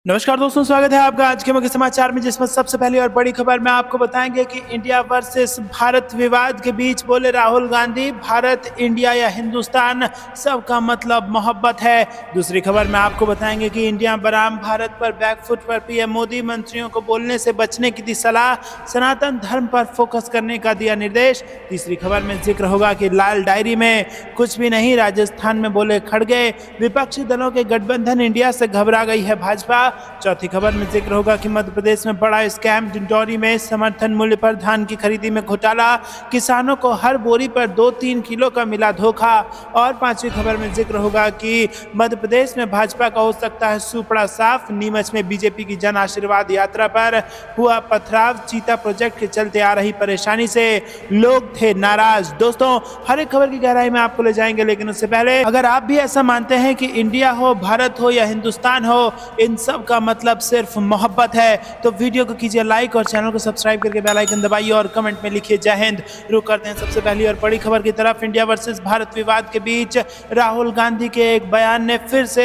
नमस्कार दोस्तों, स्वागत है आपका आज के मुख्य समाचार में, जिसमें सबसे पहली और बड़ी खबर में आपको बताएंगे कि इंडिया वर्सेस भारत विवाद के बीच बोले राहुल गांधी, भारत इंडिया या हिंदुस्तान सबका मतलब मोहब्बत है। दूसरी खबर में आपको बताएंगे कि इंडिया बनाम भारत पर बैकफुट पर पीएम मोदी, मंत्रियों को बोलने से बचने की दी सलाह, सनातन धर्म पर फोकस करने का दिया निर्देश। तीसरी खबर में जिक्र होगा कि लाल डायरी में कुछ भी नहीं, राजस्थान में बोले खड़गे, विपक्षी दलों के गठबंधन इंडिया से घबरा गई है भाजपा। चौथी खबर में जिक्र होगा कि मध्य प्रदेश में बड़ा स्कैम, डिंडौरी में समर्थन मूल्य पर धान की खरीदी में घोटाला, किसानों को हर बोरी पर 2-3 किलो का मिला धोखा। और पांचवी खबर में जिक्र होगा कि मध्य प्रदेश में भाजपा का हो सकता है सुपड़ा साफ, नीमच में बीजेपी की जन आशीर्वाद यात्रा पर हुआ पथराव, चीता प्रोजेक्ट के चलते आ रही परेशानी से लोग थे नाराज। दोस्तों, हर एक खबर की गहराई में आपको ले जाएंगे, लेकिन उससे पहले अगर आप भी ऐसा मानते हैं कि इंडिया हो, भारत हो या हिंदुस्तान हो, इन सब का मतलब सिर्फ मोहब्बत है, तो वीडियो को कीजिए लाइक और चैनल को सब्सक्राइब करके बेल आइकन दबाइए और कमेंट में लिखिए जय हिंद। रुक करते हैं सबसे पहली और बड़ी खबर की तरफ। इंडिया वर्सेस भारत विवाद के बीच राहुल गांधी के एक बयान ने फिर से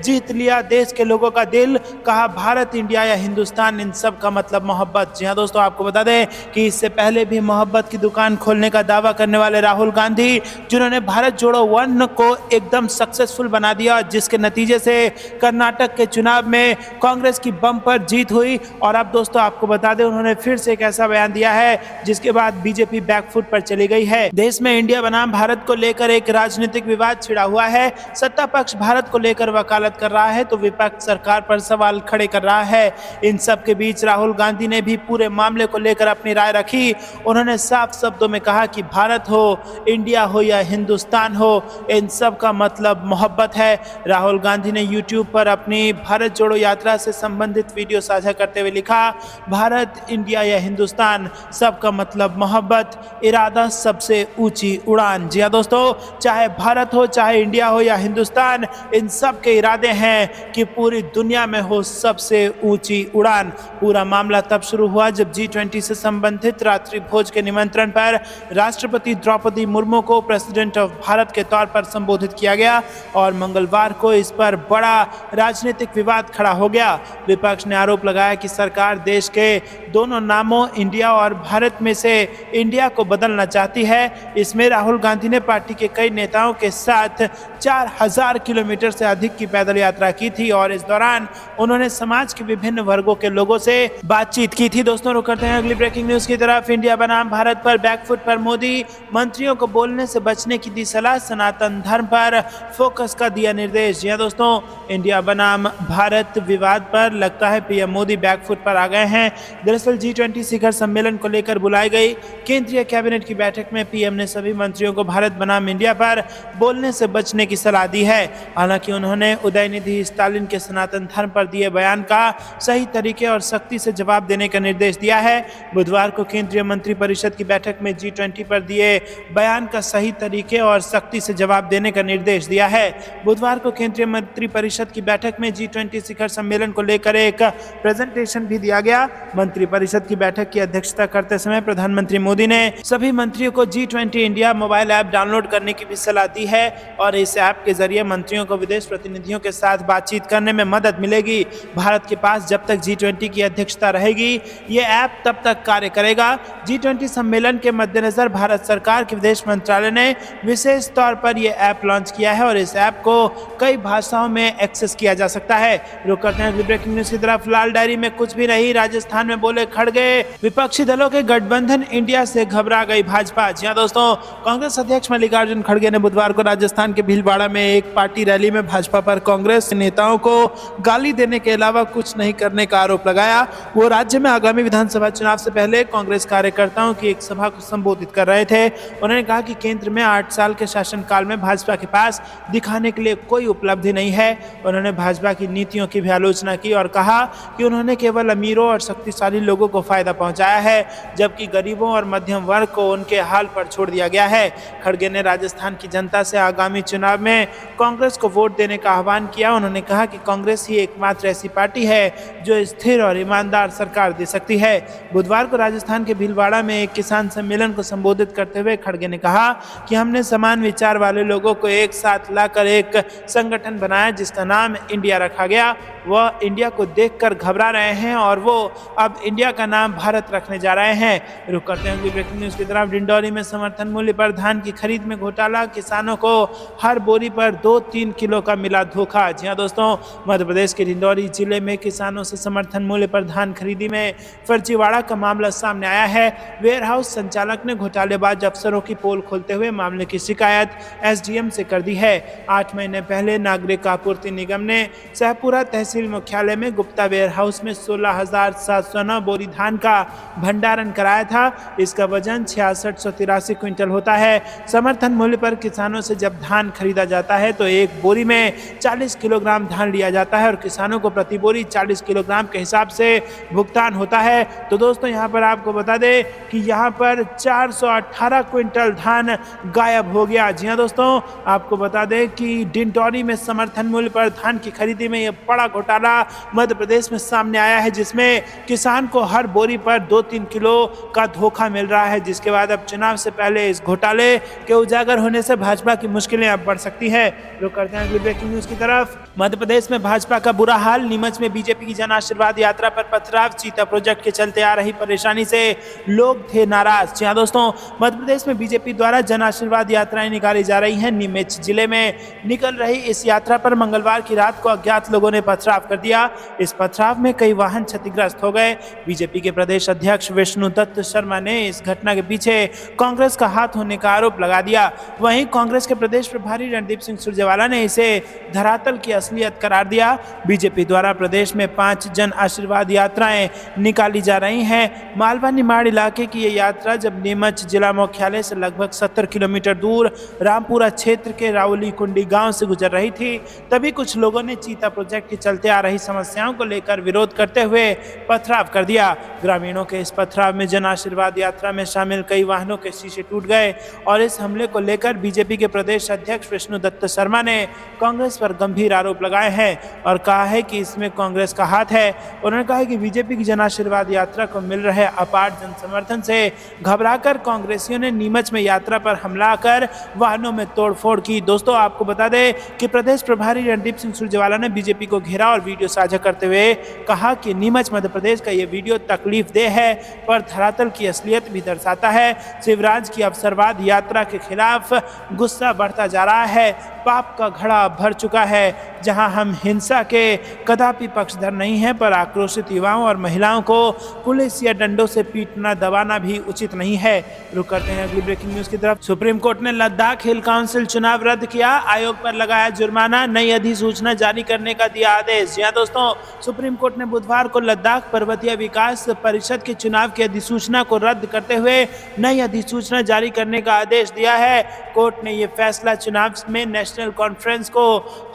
जीत लिया देश के लोगों का दिल। कहा, भारत इंडिया या हिंदुस्तान, इन सब का मतलब मोहब्बत। जी हाँ दोस्तों, आपको बता दें कि इससे पहले भी मोहब्बत की दुकान खोलने का दावा करने वाले राहुल गांधी, जिन्होंने भारत जोड़ो 1 को एकदम सक्सेसफुल बना दिया, जिसके नतीजे से कर्नाटक के चुनाव में कांग्रेस की बम्पर जीत हुई। और अब दोस्तों आपको बता दें, उन्होंने फिर से एक ऐसा बयान दिया है जिसके बाद बीजेपी बैकफुट पर चली गई है। देश में इंडिया बनाम भारत को लेकर एक राजनीतिक विवाद छिड़ा हुआ है। सत्ता पक्ष भारत को लेकर वकालत कर रहा है तो विपक्ष सरकार पर सवाल खड़े कर रहा है। इन सब के बीच राहुल गांधी ने भी पूरे मामले को लेकर अपनी राय रखी। उन्होंने साफ शब्दों में कहा कि भारत हो, इंडिया हो या हिंदुस्तान हो, इन सब का मतलब मोहब्बत है। राहुल गांधी ने यूट्यूब पर अपनी भारत जोड़ो यात्रा से संबंधित वीडियो साझा करते हुए लिखा, भारत इंडिया या हिंदुस्तान सबका मतलब मोहब्बत, इरादा सबसे ऊंची उड़ान। जी हाँ दोस्तों, चाहे भारत हो, चाहे इंडिया हो या हिंदुस्तान, इन सब के इरादे हैं कि पूरी दुनिया में हो सबसे ऊंची उड़ान। पूरा मामला तब शुरू हुआ जब G20 से संबंधित रात्रि भोज के निमंत्रण पर राष्ट्रपति द्रौपदी मुर्मू को प्रेसिडेंट ऑफ भारत के तौर पर संबोधित किया गया और मंगलवार को इस पर बड़ा राजनीतिक विवाद खड़ा हो गया। विपक्ष ने आरोप लगाया कि सरकार देश के दोनों नामों इंडिया और भारत में से इंडिया को बदलना चाहती है। इसमें राहुल गांधी ने पार्टी के कई नेताओं के साथ 4000 किलोमीटर से अधिक की पैदल यात्रा की थी और इस दौरान उन्होंने समाज के विभिन्न वर्गों के लोगों से बातचीत की थी। दोस्तों, रुक करते हैं अगली ब्रेकिंग न्यूज की तरफ। इंडिया बनाम भारत पर बैकफुट पर मोदी, मंत्रियों को बोलने से बचने की दी सलाह, सनातन धर्म पर फोकस का दिया निर्देश। जी दोस्तों, इंडिया बनाम भारत विवाद पर लगता है पीएम मोदी बैकफुट पर आ गए हैं। दरअसल G20 शिखर सम्मेलन को लेकर बुलाई गई केंद्रीय कैबिनेट की बैठक में पीएम ने सभी मंत्रियों को भारत बनाम इंडिया पर बोलने से बचने की सलाह दी है। हालांकि उन्होंने उदयनिधि स्टालिन के सनातन धर्म पर दिए बयान का सही तरीके और सख्ती से जवाब देने का निर्देश दिया है। बुधवार को केंद्रीय मंत्री परिषद की बैठक में G20 पर दिए बयान का सही तरीके और सख्ती से जवाब देने का निर्देश दिया है। बुधवार को केंद्रीय मंत्री परिषद की बैठक में G20 शिखर सम्मेलन को लेकर एक प्रेजेंटेशन भी दिया गया। मंत्री परिषद की बैठक की अध्यक्षता करते समय प्रधानमंत्री मोदी ने सभी मंत्रियों को G20 India mobile app download करने की भी सलाह दी है और इस ऐप के जरिए मंत्रियों को विदेश प्रतिनिधियों के साथ बातचीत करने में मदद मिलेगी। भारत के पास जब तक G20 की अध्यक्षता रहेगी, ये ऐप तब तक कार्य करेगा। G20 सम्मेलन के मद्देनजर भारत सरकार के विदेश मंत्रालय ने विशेष तौर पर यह ऐप लॉन्च किया है और इस ऐप को कई भाषाओं में एक्सेस किया जा सकता है। रुक करते हैं ब्रेकिंग न्यूज की तरफ। लाल डायरी में कुछ भी नहीं, राजस्थान में बोले खड़गे, विपक्षी दलों के गठबंधन इंडिया से घबरा गई भाजपा। जी हाँ दोस्तों, कांग्रेस अध्यक्ष मल्लिकार्जुन खड़गे ने बुधवार को राजस्थान के भीलवाड़ा में एक पार्टी रैली में भाजपा पर कांग्रेस नेताओं को गाली देने के अलावा कुछ नहीं करने का आरोप लगाया। वो राज्य में आगामी विधानसभा चुनाव से पहले कांग्रेस कार्यकर्ताओं की एक सभा को संबोधित कर रहे थे। उन्होंने कहा कि केंद्र में 8 साल के शासनकाल में भाजपा के पास दिखाने के लिए कोई उपलब्धि नहीं है। उन्होंने भाजपा की नीतियों की भी आलोचना की और कहा कि उन्होंने केवल अमीरों और शक्तिशाली लोगों को फायदा पहुंचाया है, जबकि गरीबों और मध्यम वर्ग को उनके हाल पर छोड़ दिया गया है। खड़गे ने राजस्थान की जनता से आगामी चुनाव में कांग्रेस को वोट देने का आह्वान किया। उन्होंने कहा कि कांग्रेस ही एकमात्र ऐसी पार्टी है जो स्थिर और ईमानदार सरकार दे सकती है। बुधवार को राजस्थान के भीलवाड़ा में एक किसान सम्मेलन को संबोधित करते हुए खड़गे ने कहा कि हमने समान विचार वाले लोगों को एक साथ लाकर एक संगठन बनाया जिसका नाम इंडिया रखा गया वह इंडिया को देखकर घबरा रहे हैं और वो अब इंडिया का नाम भारत रखने जा रहे हैं। रुक करते हैं ब्रेकिंग न्यूज की तरफ। डिंडौरी में समर्थन मूल्य पर धान की खरीद में घोटाला, किसानों को हर बोरी पर 2-3 किलो का मिला धोखा। जी हाँ दोस्तों, मध्य प्रदेश के डिंडौरी जिले में किसानों से समर्थन मूल्य पर धान खरीदी में फर्जीवाड़ा का मामला सामने आया है। वेयर हाउस संचालक ने घोटालेबाज अफसरों की पोल खोलते हुए मामले की शिकायत एसडीएम से कर दी है। 8 महीने पहले नागरिक आपूर्ति निगम ने सहपुरा तहसील मुख्यालय में गुप्ता वेयर हाउस में 16,709 बोरी धान का भंडारण कराया था। इसका वजन 6683 क्विंटल होता है। समर्थन मूल्य पर किसानों से जब धान खरीदा जाता है तो एक बोरी में 40 किलोग्राम धान लिया जाता है और किसानों को प्रति बोरी 40 किलोग्राम के हिसाब से भुगतान होता है। तो दोस्तों यहाँ पर आपको बता दें कि यहाँ पर 418 क्विंटल धान गायब हो गया। जी हाँ दोस्तों, आपको बता दें कि डिंडौरी में समर्थन मूल्य पर धान की खरीदी में यह बड़ा घोटाला मध्य प्रदेश में सामने आया है, जिसमें किसान को हर बोरी पर 2-3 किलो का धोखा मिल रहा है। जिसके बाद अब चुनाव से पहले इस घोटाले के उजागर होने से भाजपा की मुश्किलें अब बढ़ सकती है। रुक करते हैं अगली ब्रेकिंग न्यूज की तरफ। मध्य प्रदेश में भाजपा का बुरा हाल, नीमच में बीजेपी की जन आशीर्वाद यात्रा पर पथराव, चीता प्रोजेक्ट के चलते आ रही परेशानी से लोग थे नाराज। जी हाँ दोस्तों, मध्य प्रदेश में बीजेपी द्वारा जन आशीर्वाद यात्राएं निकाली जा रही हैं। नीमच जिले में निकल रही इस यात्रा पर मंगलवार की रात को अज्ञात लोगों ने पथराव कर दिया। इस पथराव में कई वाहन क्षतिग्रस्त हो गए। बीजेपी के प्रदेश अध्यक्ष विष्णु दत्त शर्मा ने इस घटना के पीछे कांग्रेस का हाथ होने का आरोप लगा दिया। वहीं कांग्रेस के प्रदेश प्रभारी रणदीप सिंह सुरजेवाला ने इसे धरातल की असलियत करार दिया। बीजेपी द्वारा प्रदेश में 5 जन आशीर्वाद यात्राएं निकाली जा रही हैं। मालवा निमाड़ इलाके की ये यात्रा जब नीमच जिला मुख्यालय से लगभग 70 किलोमीटर दूर रामपुरा क्षेत्र के रावली कुंडी गांव से गुजर रही थी, तभी कुछ लोगों ने चीता प्रोजेक्ट के चलते आ रही समस्याओं को लेकर विरोध करते हुए पथराव कर दिया। ग्रामीणों के इस पथराव में जन आशीर्वाद यात्रा में शामिल कई वाहनों के शीशे टूट गए और इस हमले को लेकर बीजेपी के प्रदेश अध्यक्ष विष्णु दत्त शर्मा ने कांग्रेस पर गंभीर आरोप लगाए हैं और कहा है कि इसमें कांग्रेस का हाथ है। उन्होंने कहा है कि बीजेपी की जन आशीर्वाद यात्रा को मिल रहे अपार जन समर्थन से घबराकर कांग्रेसियों ने नीमच में यात्रा पर हमला कर वाहनों में तोड़फोड़ की। दोस्तों आपको बता दें कि प्रदेश प्रभारी रणदीप सिंह सुरजेवाला ने बीजेपी को घेरा और वीडियो साझा करते हुए कहा कि नीमच मध्य प्रदेश का ये वीडियो तकलीफदेह है पर धरातल की असलियत भी दर्शाता है। शिवराज की अवसरवाद यात्रा के खिलाफ गुस्सा बढ़ता जा रहा है। पाप का घड़ा भर चुका है। जहां हम हिंसा के कदापि पक्षधर नहीं हैं, पर आक्रोशित युवाओं और महिलाओं को पुलिस या डंडों से पीटना दबाना भी उचित नहीं है। रुक करते हैं अगली ब्रेकिंग न्यूज की तरफ। सुप्रीम कोर्ट ने लद्दाख हिल काउंसिल चुनाव रद्द किया, आयोग पर लगाया जुर्माना, नई अधिसूचना जारी करने का दिया आदेश। जी हां दोस्तों, सुप्रीम कोर्ट ने बुधवार को लद्दाख पर्वतीय विकास परिषद के चुनाव की अधिसूचना को रद्द करते हुए नई अधिसूचना जारी करने का आदेश दिया है। कोर्ट ने यह फैसला चुनाव में नेशनल कॉन्फ्रेंस को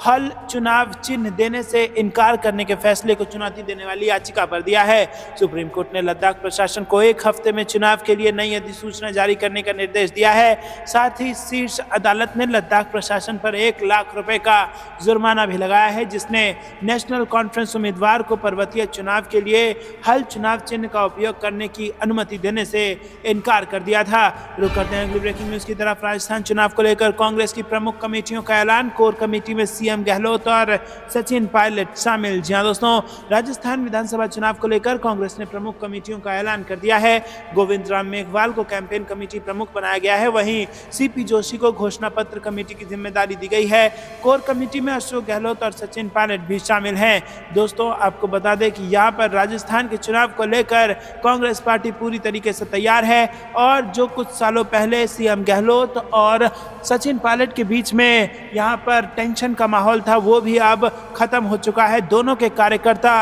हल चुनाव चिन्ह देने से इनकार करने के फैसले को चुनौती देने वाली याचिका पर दिया है। सुप्रीम कोर्ट ने लद्दाख प्रशासन को 1 हफ्ते में चुनाव के लिए नई अधिसूचना जारी करने का निर्देश दिया है। साथ ही शीर्ष अदालत ने लद्दाख प्रशासन पर 1 लाख रुपए का जुर्माना भी लगाया है, जिसने नेशनल कॉन्फ्रेंस उम्मीदवार को पर्वतीय चुनाव के लिए हल चुनाव चिन्ह का उपयोग करने की अनुमति देने से इनकार कर दिया था। रुक करते हैं अगली ब्रेकिंग न्यूज की तरफ। राजस्थान चुनाव को लेकर कांग्रेस की प्रमुख कमेटियों का ऐलान, कोर कमेटी में सीएम गहलोत और सचिन पायलट शामिल। जी हां दोस्तों, राजस्थान विधानसभा चुनाव को लेकर कांग्रेस ने प्रमुख कमेटियों का ऐलान कर दिया है। गोविंद राम मेघवाल को कैंपेन कमेटी प्रमुख बनाया गया है, वहीं सीपी जोशी को घोषणा पत्र कमेटी की जिम्मेदारी दी गई है। कोर कमेटी में अशोक गहलोत और सचिन पायलट भी शामिल हैं। दोस्तों आपको बता दें कि यहाँ पर राजस्थान के चुनाव को लेकर कांग्रेस पार्टी पूरी तरीके से तैयार है और जो कुछ सालों पहले सीएम गहलोत और सचिन पायलट के बीच में यहाँ पर टेंशन का माहौल था, वो भी अब खत्म हो चुका है। दोनों के कार्यकर्ता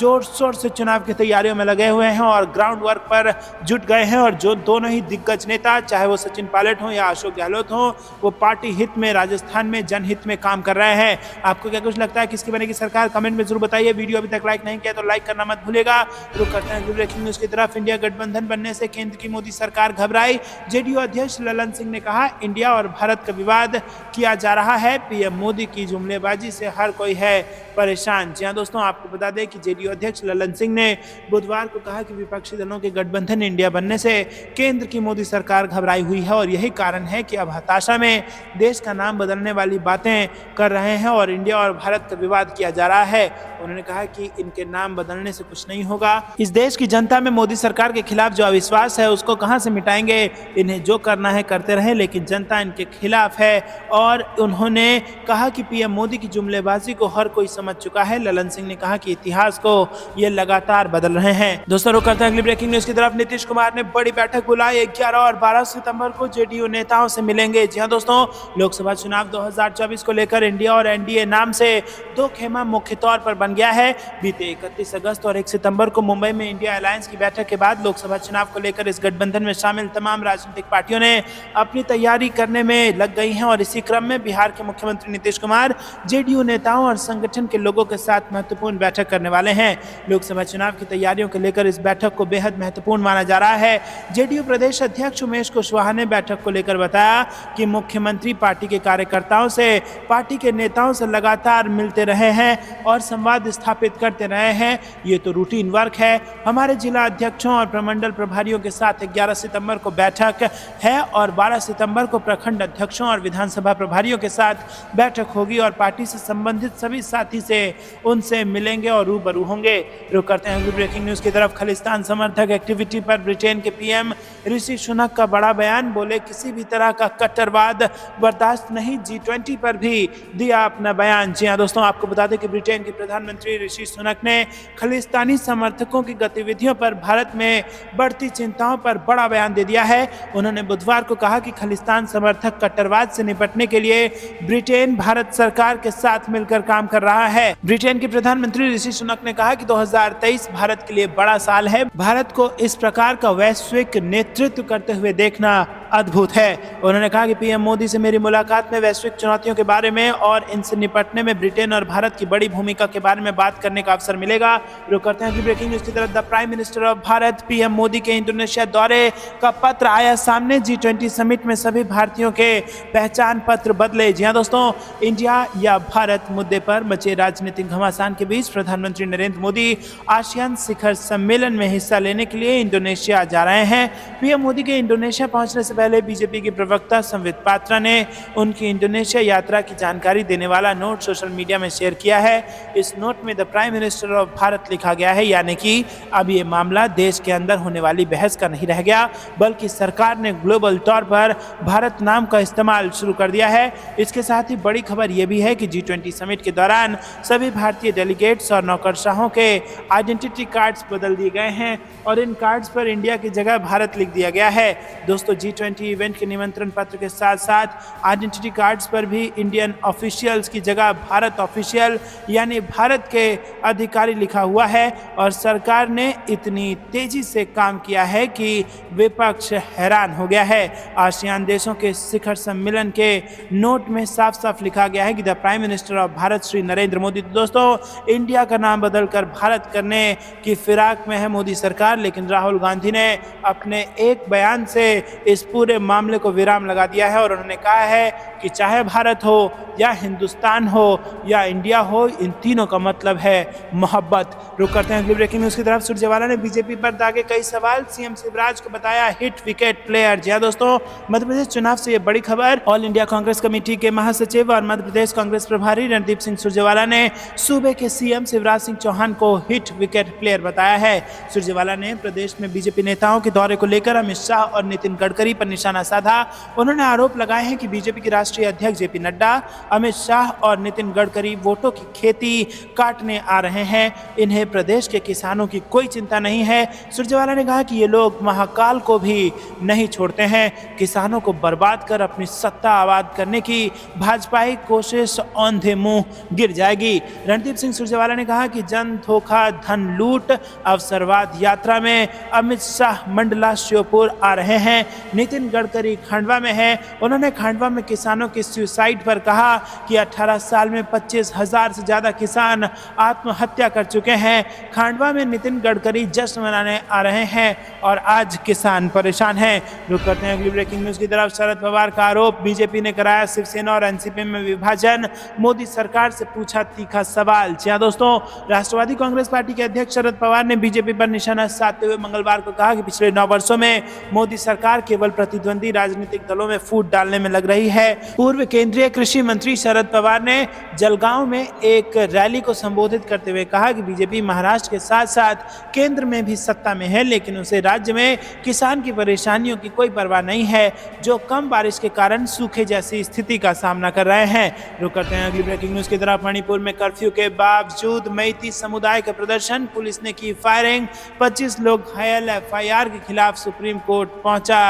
जोर शोर से चुनाव की तैयारियों में लगे हुए हैं और ग्राउंड वर्क पर जुट गए हैं और जो दोनों ही दिग्गज नेता, चाहे वो सचिन पायलट हो या अशोक गहलोत हो, वो पार्टी हित में, राजस्थान में जनहित में काम कर रहे हैं। आपको क्या कुछ लगता है किसकी बनेगी सरकार? कमेंट में जरूर बताइए। वीडियो अभी तक लाइक नहीं किया तो लाइक करना मत भूलेगा। रुक करते हैं ब्रेकिंग न्यूज की तरफ। इंडिया गठबंधन बनने से केंद्र की मोदी सरकार घबराई, जेडीयू अध्यक्ष ललन सिंह ने कहा इंडिया और भारत का विवाद किया जा रहा है। पीएम मोदी की जुमलेबाजी से हर कोई है परेशान। जी हां दोस्तों, आपको बता दें कि जेडीयू अध्यक्ष ललन सिंह ने बुधवार को कहा कि विपक्षी दलों के गठबंधन इंडिया बनने से केंद्र की मोदी सरकार घबराई हुई है और यही कारण है कि अब हताशा में देश का नाम बदलने वाली बातें कर रहे हैं और इंडिया और भारत का विवाद किया जा रहा है। उन्होंने कहा कि इनके नाम बदलने से कुछ नहीं होगा। इस देश की जनता में मोदी सरकार के खिलाफ जो अविश्वास है उसको कहां से मिटाएंगे। इन्हें जो करना है करते रहे, लेकिन जनता इनके खिलाफ है। और उन्होंने कहा कि पीएम मोदी की जुमलेबाजी को हर कोई समझ चुका है। ललन सिंह ने कहा कि इतिहास को ये लगातार बदल रहे हैं। दोस्तों, रुक करते हैं अगली ब्रेकिंग न्यूज की तरफ। नीतीश कुमार ने बड़ी बैठक बुलाई। 11 और 12 सितंबर को जेडीयू नेताओं से मिलेंगे। जी हां दोस्तों, लोकसभा चुनाव 2024 को लेकर इंडिया और एनडीए नाम से दो खेमा मुख्य तौर पर बन गया है। बीते 31 अगस्त और 1 सितंबर को मुंबई में इंडिया अलायंस की बैठक के बाद लोकसभा चुनाव को लेकर इस गठबंधन में शामिल तमाम राजनीतिक पार्टियों ने अपनी तैयारी करने में लग गई हैं और इसी क्रम में बिहार के मुख्यमंत्री नीतीश कुमार जेडीयू नेताओं और संगठन के लोगों के साथ महत्वपूर्ण बैठक करने वाले हैं। लोकसभा चुनाव की तैयारियों को लेकर इस बैठक को बेहद महत्वपूर्ण माना जा रहा है। जेडीयू प्रदेश अध्यक्ष उमेश कुशवाहा ने बैठक को लेकर बताया कि मुख्यमंत्री पार्टी के कार्यकर्ताओं से, पार्टी के नेताओं से लगातार मिलते रहे हैं और संवाद स्थापित करते रहे हैं। ये तो रूटीन वर्क है। हमारे जिला अध्यक्षों और प्रमंडल प्रभारियों के साथ 11 सितंबर को बैठक है और 12 सितंबर को प्रखंड अध्यक्षों और विधानसभा प्रभारियों के साथ बैठक होगी और पार्टी से संबंधित सभी साथी से उनसे मिलेंगे और रूबरू होंगे। रुक करते हैं ब्रेकिंग न्यूज की तरफ। खालिस्तान समर्थक एक्टिविटी पर ब्रिटेन के पीएम ऋषि सुनक का बड़ा बयान। बोले किसी भी तरह का कट्टरवाद बर्दाश्त नहीं। G20 पर भी दिया अपना बयान। जी हां दोस्तों, आपको बता दें कि ब्रिटेन के प्रधानमंत्री ऋषि सुनक ने खालिस्तानी समर्थकों की गतिविधियों पर भारत में बढ़ती चिंताओं पर बड़ा बयान दे दिया है। उन्होंने बुधवार को कहा कि खालिस्तान समर्थक कट्टरवाद से निपटने के लिए ब्रिटेन भारत सरकार के साथ मिलकर काम कर रहा है। ब्रिटेन के प्रधानमंत्री ऋषि सुनक ने कहा कि 2023 भारत के लिए बड़ा साल है। भारत को इस प्रकार का वैश्विक नेतृत्व करते हुए देखना अद्भुत है। उन्होंने कहा कि पीएम मोदी से मेरी मुलाकात में वैश्विक चुनौतियों के बारे में और इनसे निपटने में ब्रिटेन और भारत की बड़ी भूमिका के बारे में बात करने का अवसर मिलेगा। रुक करते हैं ब्रेकिंग न्यूज की तरफ। The prime minister of Bharat PM Modi के इंडोनेशिया दौरे का पत्र आया सामने। G20 समिट में सभी भारतीयों के पहचान पत्र बदले। जी हां दोस्तों, इंडिया या भारत मुद्दे पर मचे राजनीतिक घमासान के बीच प्रधानमंत्री नरेंद्र मोदी आसियान शिखर सम्मेलन में हिस्सा लेने के लिए इंडोनेशिया जा रहे हैं। पीएम मोदी के इंडोनेशिया पहुंचने से पहले बीजेपी की प्रवक्ता संबित पात्रा ने उनकी इंडोनेशिया यात्रा की जानकारी देने वाला नोट सोशल मीडिया में शेयर किया है। इस नोट में the prime minister of Bharat लिखा गया है, यानी कि अब ये मामला देश के अंदर होने वाली बहस का नहीं रह गया, बल्कि सरकार ने ग्लोबल तौर पर भारत नाम का इस्तेमाल शुरू कर दिया है। इसके साथ ही बड़ी खबर यह भी है कि G20 समिट के दौरान सभी भारतीय डेलीगेट्स और नौकरशाहों के आइडेंटिटी कार्ड्स बदल दिए गए हैं और इन कार्ड्स पर इंडिया की जगह भारत लिख दिया गया है। दोस्तों, G20 इवेंट के निमंत्रण पत्र के साथ साथ आइडेंटिटी कार्ड्स पर भी इंडियन ऑफिशियल्स की जगह भारत ऑफिशियल यानी भारत के अधिकारी लिखा हुआ है और सरकार ने इतनी तेजी से काम किया है कि विपक्ष हैरान हो गया है। आसियान देशों के शिखर सम्मेलन के नोट में साफ साफ लिखा गया है कि the prime minister of Bharat Shri Narendra Modi. दोस्तों, इंडिया का नाम बदलकर भारत करने की फिराक में है मोदी सरकार, लेकिन राहुल गांधी ने अपने एक बयान से इस पूरे मामले को विराम लगा दिया है और उन्होंने कहा है कि चाहे भारत हो या हिंदुस्तान हो या इंडिया हो, इन तीनों का मतलब है मोहब्बत। रुक करते हैं ब्रेकिंग न्यूज की तरफ। सुरजेवाला ने बीजेपी पर दागे कई सवाल। सीएम शिवराज को बताया हिट विकेट प्लेयर। जी हां दोस्तों, मध्य प्रदेश चुनाव से ये बड़ी खबर। ऑल इंडिया कांग्रेस कमेटी के महासचिव और मध्य प्रदेश कांग्रेस प्रभारी रणदीप सिंह सुरजेवाला ने सूबे के सीएम शिवराज सिंह चौहान को हिट विकेट प्लेयर बताया है। सुरजेवाला ने प्रदेश में बीजेपी नेताओं के दौरे को लेकर अमित शाह और नितिन गडकरी पर निशाना साधा। उन्होंने आरोप लगाए हैं कि बीजेपी के राष्ट्रीय अध्यक्ष जेपी नड्डा, अमित शाह और नितिन गडकरी वोटों की खेती काटने आ रहे हैं। इन्हें प्रदेश के किसानों की कोई चिंता नहीं है। सुरजेवाला ने कहा कि ये लोग महाकाल को भी नहीं छोड़ते हैं। किसानों को बर्बाद कर अपनी सत्ता आबाद करने की भाजपाई कोशिश औंधे मुंह गिर जाएगी। रणदीप सिंह सुरजेवाला ने कहा कि जन धोखा धन लूट अवसरवाद यात्रा में अमित शाह मंडला श्योपुर आ रहे हैं। नितिन गडकरी खंडवा में है। उन्होंने खंडवा में किसानों की सुसाइड पर कहा कि 18 साल में 25,000 से ज़्यादा किसान आत्महत्या कर चुके हैं। खंडवा में नितिन गडकरी जश्न मनाने आ रहे हैं और आज किसान परेशान हैं। रुक करते हैं अगली ब्रेकिंग न्यूज़ की तरफ। शरद पवार का आरोप, बीजेपी ने कराया शिवसेना और एनसीपी में विभाजन, मोदी सरकार से पूछा तीखा सवाल। जी हाँ दोस्तों, राष्ट्रवादी कांग्रेस पार्टी के अध्यक्ष शरद पवार ने बीजेपी पर निशाना साधते हुए मंगलवार को कहा कि पिछले 9 वर्षों में मोदी सरकार केवल प्रतिद्वंदी राजनीतिक दलों में फूट डालने में लग रही है। पूर्व केंद्रीय कृषि मंत्री शरद पवार ने जलगांव में एक रैली को संबोधित करते हुए कहा कि बीजेपी महाराष्ट्र के साथ साथ केंद्र में भी सत्ता में है, लेकिन उसे राज्य में किसान की परेशानियों की कोई परवाह नहीं है, जो कम बारिश के कारण सूखे जैसी स्थिति का सामना कर रहे हैं। रुक करते हैं अगली ब्रेकिंग न्यूज़ की तरफ। मणिपुर में कर्फ्यू के बावजूद मैती समुदाय का प्रदर्शन, पुलिस ने की फायरिंग, 25 लोग घायल। एफआईआर के खिलाफ सुप्रीम कोर्ट पहुंचा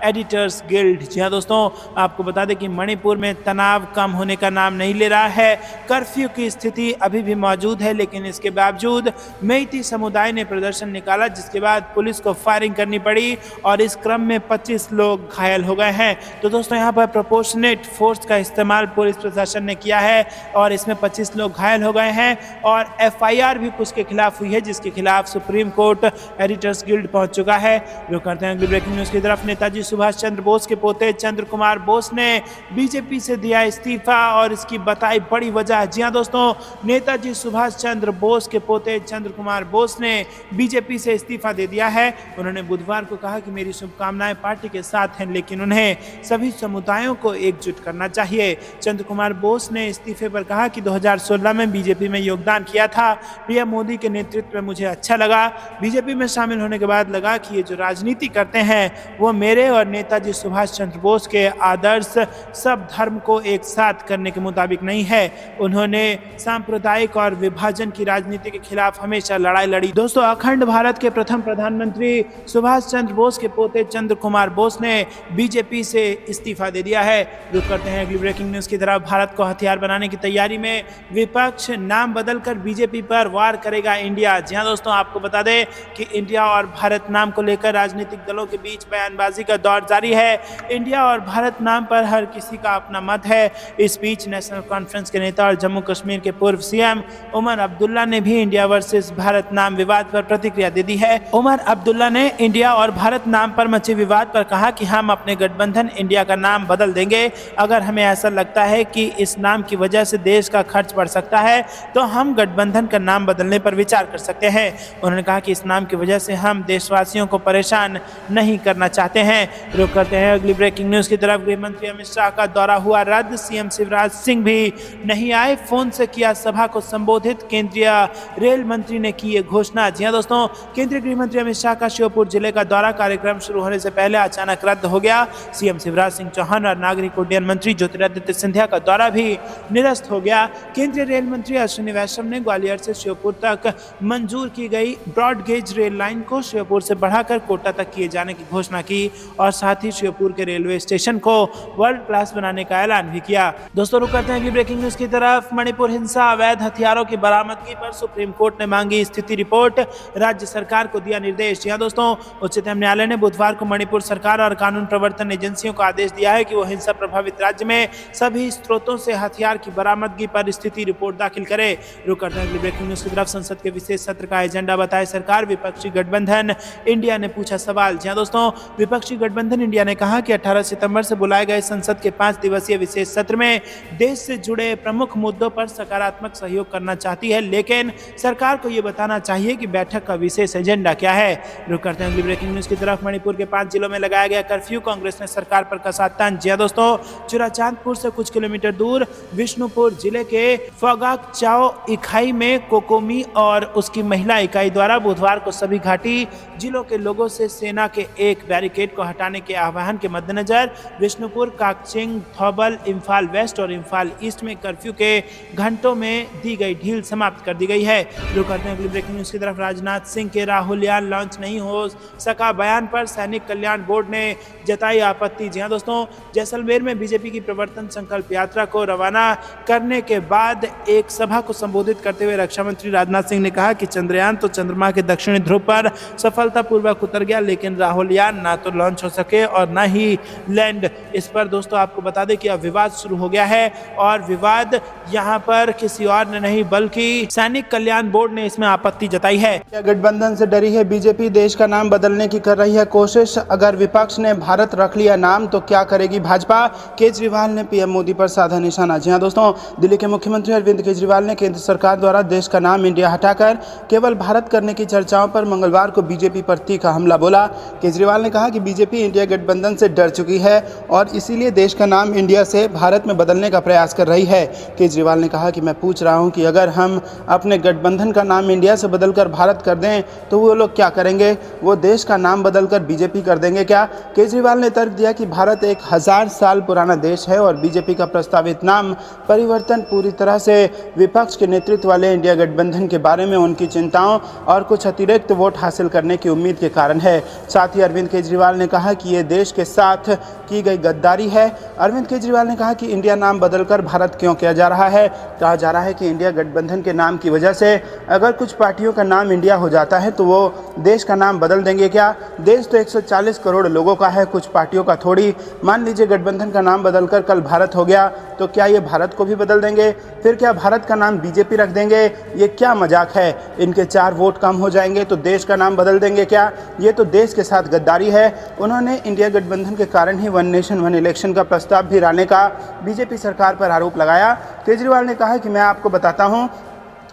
एडिटर्स गिल्ड। जी हाँ दोस्तों, आपको बता दें कि मणिपुर में तनाव कम होने का नाम नहीं ले रहा है। कर्फ्यू की स्थिति अभी भी मौजूद है, लेकिन इसके बावजूद मैती समुदाय ने प्रदर्शन निकाला, जिसके बाद पुलिस को फायरिंग करनी पड़ी और इस क्रम में 25 लोग घायल हो गए हैं। तो दोस्तों, यहाँ पर प्रोपोर्शनेट फोर्स का इस्तेमाल पुलिस प्रशासन ने किया है और इसमें 25 लोग घायल हो गए हैं और एफआईआर भी उसके खिलाफ हुई है, जिसके खिलाफ सुप्रीम कोर्ट एडिटर्स गिल्ड पहुंच चुका है। रुक करते हैं अगली ब्रेकिंग न्यूज़ की तरफ। नेताजी सुभाष चंद्र बोस के पोते चंद्र कुमार बोस ने बीजेपी से दिया इस्तीफा और इसकी बताई बड़ी वजह। जी हाँ दोस्तों, नेताजी सुभाष चंद्र बोस के पोते चंद्र कुमार बोस ने बीजेपी से इस्तीफा दे दिया है। उन्होंने बुधवार को कहा कि मेरी शुभकामनाएं पार्टी के साथ हैं, लेकिन उन्हें सभी समुदायों को एकजुट करना चाहिए। चंद्र कुमार बोस ने इस्तीफे पर कहा कि 2016 में बीजेपी में योगदान किया था। पीएम मोदी के नेतृत्व में मुझे अच्छा लगा। बीजेपी में शामिल होने के बाद लगा कि ये जो राजनीति करते हैं वो मेरे और नेताजी सुभाष चंद्र बोस के आदर्श सब धर्म को एक साथ करने के मुताबिक नहीं है। उन्होंने सांप्रदायिक और विभाजन की राजनीति के खिलाफ हमेशा लड़ाई लड़ी। दोस्तों, अखंड भारत के प्रथम प्रधानमंत्री सुभाष चंद्र बोस के पोते चंद्र कुमार बोस ने बीजेपी से इस्तीफा दे दिया है। रुक करते हैं अगली ब्रेकिंग न्यूज़ की तरफ। भारत को हथियार बनाने की तैयारी में विपक्ष, नाम बदलकर बीजेपी पर वार करेगा इंडिया। जी हाँ दोस्तों, आपको बता दें कि इंडिया और भारत नाम को लेकर राजनीतिक दलों के बीच बयानबाजी का दौर जारी है। इंडिया और भारत नाम पर हर किसी का अपना मत है। इस बीच नेशनल कॉन्फ्रेंस के नेता और जम्मू कश्मीर के पूर्व सीएम उमर अब्दुल्ला ने भी इंडिया वर्सेस भारत नाम विवाद पर प्रतिक्रिया दे दी है। उमर अब्दुल्ला ने इंडिया और भारत नाम पर मचे विवाद पर कहा कि हम अपने गठबंधन इंडिया का नाम बदल देंगे। अगर हमें ऐसा लगता है कि इस नाम की वजह से देश का खर्च बढ़ सकता है तो हम गठबंधन का नाम बदलने पर विचार कर सकते हैं। उन्होंने कहा कि इस नाम की वजह से हम देशवासियों को परेशान नहीं करना चाहते हैं। रुक करते हैं अगली ब्रेकिंग न्यूज़ की तरफ। गृह मंत्री अमित शाह का दौरा हुआ रद्द, सीएम शिवराज सिंह भी नहीं आए। फोन से किया सभा को संबोधित, केंद्रीय रेल मंत्री ने की ये घोषणा। जी हाँ दोस्तों, केंद्रीय गृह मंत्री अमित शाह का श्योपुर जिले का दौरा कार्यक्रम शुरू होने से पहले अचानक रद्द हो गया। सीएम शिवराज सिंह चौहान और नागरिक उड्डयन मंत्री ज्योतिरादित्य सिंधिया का दौरा भी निरस्त हो गया। केंद्रीय रेल मंत्री अश्विनी वैष्णव ने ग्वालियर से श्योपुर तक मंजूर की गई ब्रॉड गेज रेल लाइन को श्योपुर से बढ़ाकर कोटा तक किए जाने की घोषणा की और साथ ही श्योपुर के रेलवे स्टेशन को वर्ल्ड क्लास बनाने का ऐलान भी किया। दोस्तों, रुक करते हैं अगली ब्रेकिंग न्यूज़ की तरफ। मणिपुर हिंसा, अवैध हथियारों की बरामदगी पर सुप्रीम कोर्ट ने मांगी स्थिति रिपोर्ट, राज्य सरकार को दिया निर्देश। जी हाँ दोस्तों, उच्चतम न्यायालय ने बुधवार को मणिपुर सरकार और कानून प्रवर्तन एजेंसियों को आदेश दिया है कि वो हिंसा प्रभावित राज्य में सभी स्रोतों से हथियार की बरामदगी पर स्थिति रिपोर्ट दाखिल करे। रुक करते हैं अगली ब्रेकिंग न्यूज़ की तरफ। संसद के विशेष सत्र का एजेंडा बताए सरकार, विपक्षी गठबंधन इंडिया ने पूछा सवाल। जी हाँ दोस्तों, विपक्षी गठबंधन इंडिया ने कहा कि 18 सितंबर से बुलाए गए संसद के 5 दिवसीय विशेष सत्र में देश से जुड़े प्रमुख मुद्दों पर सकारात्मक सहयोग करना चाहती है, लेकिन सरकार को ये बताना चाहिए कि बैठक का विशेष एजेंडा क्या है। रुक करते हैं अगली ब्रेकिंग न्यूज़ की तरफ। मणिपुर के 5 जिलों में लगाया गया कर्फ्यू, कांग्रेस ने सरकार पर कसा तंज। जी हाँ दोस्तों, चुराचांदपुर से कुछ किलोमीटर दूर विष्णुपुर जिले के फगाकचाओ इकाई में कोकोमी और उसकी महिला इकाई द्वारा बुधवार को सभी घाटी जिलों के लोगों से सेना के एक बैरिकेड को हटाने के आह्वान के मद्देनजर विष्णुपुर, काकचिंग, थौबल, इम्फाल वेस्ट और इम्फाल ईस्ट में कर्फ्यू के घंटों में दी गई ढील समाप्त कर दी गई है। रुक करते हैं अगली ब्रेकिंग न्यूज़ की तरफ। राजनाथ सिंह के राहुलयान लॉन्च नहीं हो सका बयान पर सैनिक कल्याण बोर्ड ने जताई आपत्ति। जी हाँ दोस्तों, जैसलमेर में बीजेपी की प्रवर्तन संकल्प यात्रा को रवाना करने के बाद एक सभा को संबोधित करते हुए रक्षा मंत्री राजनाथ सिंह ने कहा कि चंद्रयान तो चंद्रमा के दक्षिणी ध्रुव पर सफलतापूर्वक उतर गया, लेकिन राहुलयान ना तो लॉन्च हो सके और न ही लैंड। इस पर दोस्तों आपको बता दें कि अब विवाद शुरू हो गया है और विवाद यहाँ पर किसी और ने नहीं बल्कि सैनिक कल्याण बोर्ड ने इसमें आपत्ति जताई है। गठबंधन से डरी है बीजेपी, देश का नाम बदलने की कर रही है कोशिश। अगर विपक्ष ने भारत रख लिया नाम तो क्या करेगी भाजपा? केजरीवाल ने पीएम मोदी पर साधा निशाना। जी हां दोस्तों, दिल्ली के मुख्यमंत्री अरविंद केजरीवाल ने केंद्र सरकार द्वारा देश का नाम इंडिया हटाकर केवल भारत करने की चर्चाओं पर मंगलवार को बीजेपी पर तीखा हमला बोला। केजरीवाल ने कहा कि बीजेपी इंडिया गठबंधन से डर चुकी है और इसीलिए देश का नाम इंडिया से भारत में बदलने का प्रयास कर रही है। केजरीवाल ने कहा कि मैं पूछ रहा हूं कि अगर हम अपने गठबंधन का नाम इंडिया से बदलकर भारत कर दें तो वो लोग क्या करेंगे? वो देश का नाम बदलकर बीजेपी कर देंगे क्या? केजरीवाल ने तर्क दिया कि भारत एक 1000 साल पुराना देश है और बीजेपी का प्रस्तावित नाम परिवर्तन पूरी तरह से विपक्ष के नेतृत्व वाले इंडिया गठबंधन के बारे में उनकी चिंताओं और कुछ अतिरिक्त वोट हासिल करने की उम्मीद के कारण है। साथ ही अरविंद केजरीवाल ने कहा कि ये देश के साथ की गई गद्दारी है। अरविंद केजरीवाल ने कहा कि इंडिया नाम बदलकर भारत क्यों किया जा रहा है? कहा जा रहा है कि इंडिया गठबंधन के नाम की वजह से अगर कुछ पार्टियों का नाम इंडिया हो जाता है तो वो देश का नाम बदल देंगे क्या? देश तो 140 करोड़ लोगों का है, कुछ पार्टियों का थोड़ी। मान लीजिए गठबंधन का नाम बदलकर कल भारत हो गया तो क्या ये भारत को भी बदल देंगे? फिर क्या भारत का नाम बीजेपी रख देंगे? ये क्या मजाक है? इनके 4 वोट कम हो जाएंगे तो देश का नाम बदल देंगे क्या? ये तो देश के साथ गद्दारी है। उन्होंने इंडिया गठबंधन के कारण ही वन नेशन वन इलेक्शन का प्रस्ताव भी लाने का बीजेपी सरकार पर आरोप लगाया। केजरीवाल ने कहा कि मैं आपको बताता हूं,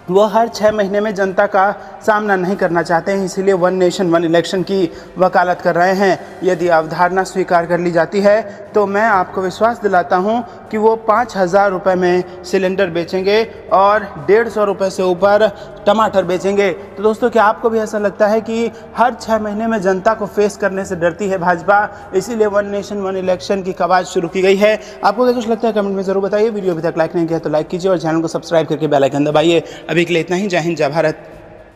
वो हर 6 महीने में जनता का सामना नहीं करना चाहते हैं, इसीलिए वन नेशन वन इलेक्शन की वकालत कर रहे हैं। यदि अवधारणा स्वीकार कर ली जाती है तो मैं आपको विश्वास दिलाता हूं कि वो 5000 रुपये में सिलेंडर बेचेंगे और 150 रुपये से ऊपर टमाटर बेचेंगे। तो दोस्तों, क्या आपको भी ऐसा लगता है कि हर 6 महीने में जनता को फेस करने से डरती है भाजपा, इसीलिए वन नेशन वन इलेक्शन की कवायद शुरू की गई है? आपको क्या कुछ लगता है कमेंट में ज़रूर बताइए। वीडियो अभी तक लाइक नहीं किया तो लाइक कीजिए और चैनल को सब्सक्राइब करके बेल आइकन दबाइए। अभी के लिए इतना ही। जय हिंद, जय भारत।